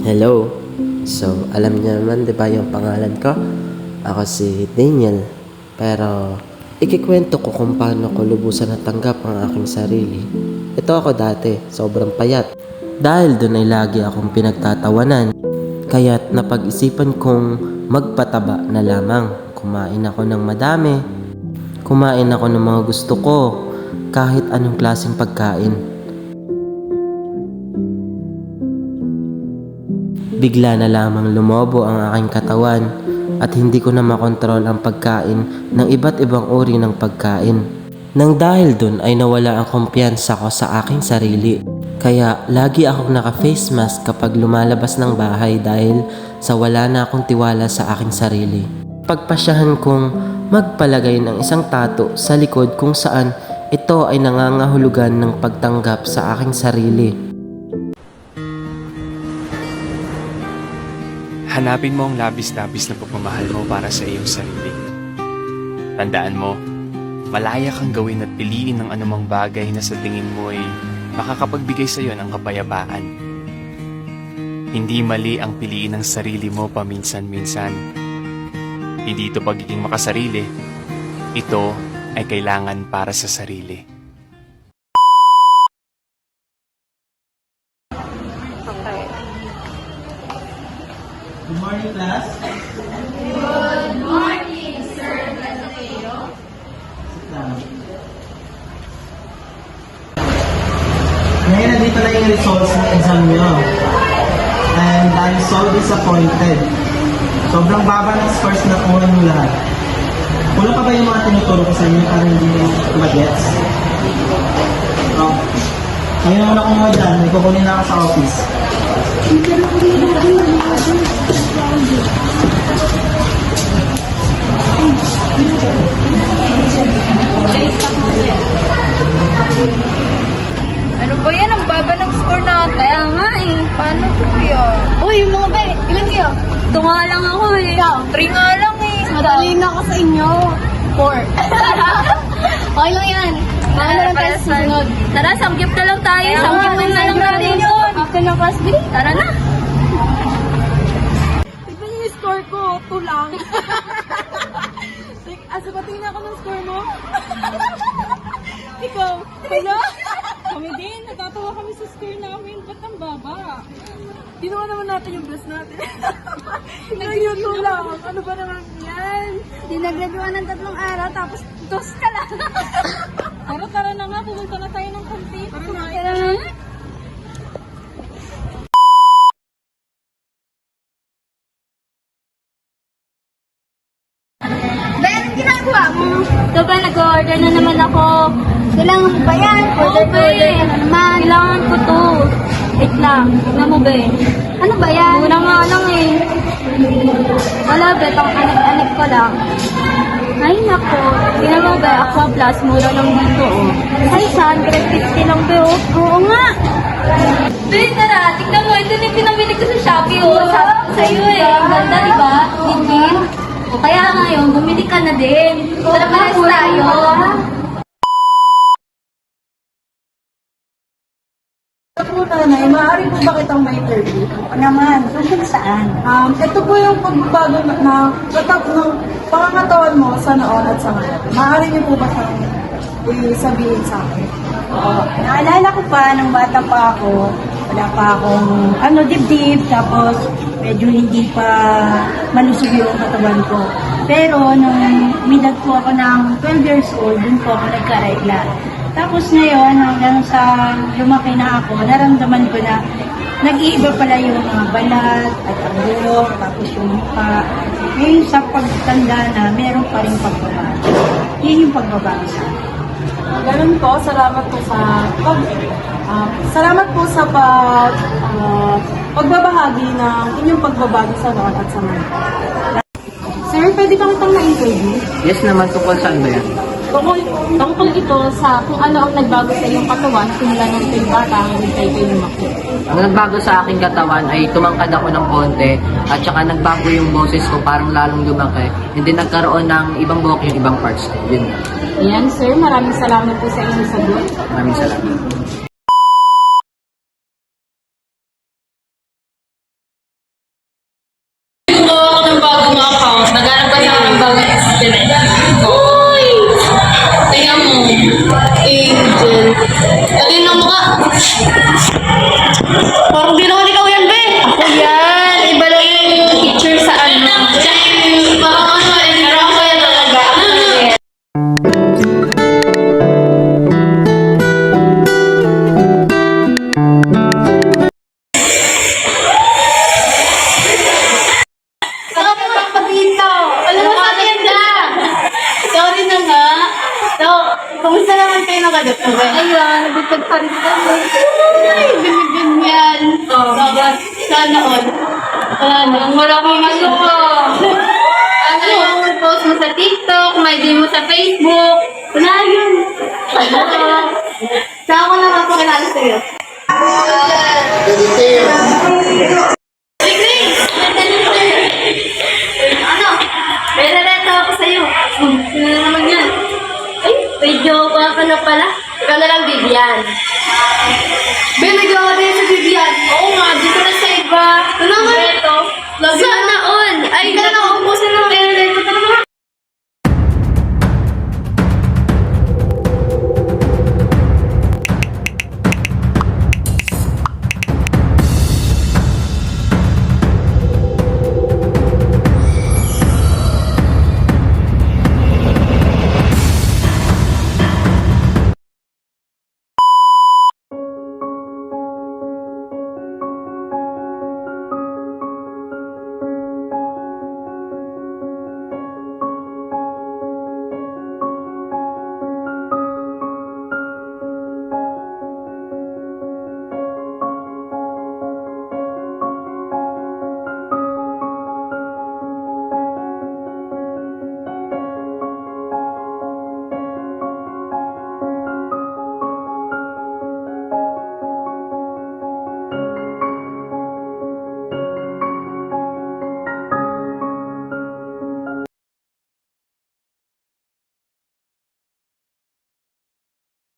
Hello. So, alam niyo naman, di ba yung pangalan ko? Ako si Daniel. Pero, ikikwento ko kung paano ko lubusan natanggap ang aking sarili. Ito ako dati, sobrang payat. Dahil doon ay lagi akong pinagtatawanan. Kaya't napag-isipan kong magpataba na lamang. Kumain ako ng madami. Kumain ako ng mga gusto ko. Kahit anong klaseng pagkain. Bigla na lamang lumobo ang aking katawan at hindi ko na makontrol ang pagkain ng iba't ibang uri ng pagkain. Nang dahil dun ay nawala ang kumpiyansa ko sa aking sarili. Kaya lagi akong naka-face mask kapag lumalabas ng bahay dahil sa wala na akong tiwala sa aking sarili. Pagpasyahan kong magpalagay ng isang tattoo sa likod kung saan ito ay nangangahulugan ng pagtanggap sa aking sarili. Hanapin mo ang labis-labis na pagmamahal mo para sa iyong sarili. Tandaan mo, malaya kang gawin at piliin ng anumang bagay na sa tingin mo ay makakapagbigay sa iyo ng kapayapaan. Hindi mali ang piliin ng sarili mo paminsan-minsan. Hindi ito pagiging makasarili. Ito ay kailangan para sa sarili. Good morning, class. Good morning, Sir Galileo. Sit down. Ngayon, nandito na yung results ng exam nyo. And I'm so disappointed. Sobrang baba ng scores na kuha nyo lahat. Wala pa ba yung mga tinuturo ko sa inyo para hindi nyo mag-gets? Oh. Ngayon naman ako mga dyan. May kukunin na ako sa office. Ano ba yan? Ang baba ng score natin. Kaya nga eh. Paano po yun? Uy, mga be, ilan kayo? 2 nga lang ako eh. Ikaw? 3 nga lang eh. Madali na ako sa inyo. 4. Okay lang yan. Mga na lang tayo susunod. Tara, samgyup na lang tayo. Samgyup na lang natin yun. After ng class B, tara na. Tignan niyo yung score ko, 2 lang. Sabating na ako ng score mo. Ikaw, wala. Kami din, natatawa kami sa score namin. Ba't ang baba? Ginawa naman natin yung best natin. Ngayon 2 lang. Ano ba naman yan? Dinagraduan ng 3 araw, tapos 2 ka lang. Tara na nga, pumunta na tayo ng kantin. Tara na. Anong ginagawa mo? Ito ba, nag-order na naman ako. Kailangan mo ba yan? Order ka na naman. Kailangan ko to. Wait lang. Tignan mo ba eh. Ano ba yan? Mura nga lang eh. Wala ba? Itong anak-anak ko lang. Ay nako. Tignan mo ba? Aqua Plus. Mura lang dito oh. Ay, 150 lang ba oh. Oo nga. Be, tara. Tignan mo. Ito na yung pinamili ko sa Shopee oh. Sabi ko sa'yo eh. Ang ganda diba? Legit. O kaya ngayon, bumili ka na din. Tara pares tayo. Po nanay, maaari po ba kitang may interview? O naman, tungkol saan? Ito po yung pagbabago na ng pangangatawan mo sa noon at sa ngayon. Maaari niyo po ba siyang sabihin sa akin? Oo. Naalala ko pa, nung bata pa ako, wala pa akong dibdib, tapos medyo hindi pa malusog yung katawan ko. Pero nung milag po ako ng 12 years old, dun po ako nagka-regla. Tapos ngayon, hanggang sa lumaki na ako, naramdaman ko na nag-iiba pala yung mga balat at ang buhok, tapos yung mukha. Ngayon sa pagtanda na, meron pa rin pagbabago. Yun yung pagbabago sa akin. Ganun po, salamat po sa pagbabahagi ng inyong pagbabago sa noon at sa ngayon. Sir, pwede ba kitang na-interview? Yes naman, tungkol saan ba yan? Tungkol ito sa kung ano ang nagbago sa iyong katawan simula nung kayo bata hanggang kayo lumaki. Ang nagbago sa aking katawan ay tumangkad ako ng konti at saka nagbago yung boses ko, parang lalong lumaki. Hindi nagkaroon ng ibang buhok yung ibang parts ko. Yun. Ayan, sir. Maraming salamat po sa inyong sagot. Maraming salamat. Nabibigat mo ba? Ayan, nabibig pa rin kami. Ay, bibigyan yan. Sana all. Wala kang masuko. Ano yung post mo sa TikTok, may di mo sa Facebook. Wala yun. Saan ako nakapakilala sa'yo? Ano? May naleta ako sa'yo. Sino na naman yan? Ay, medyo ka na pala. Ikaw na lang, Vivian. Babe,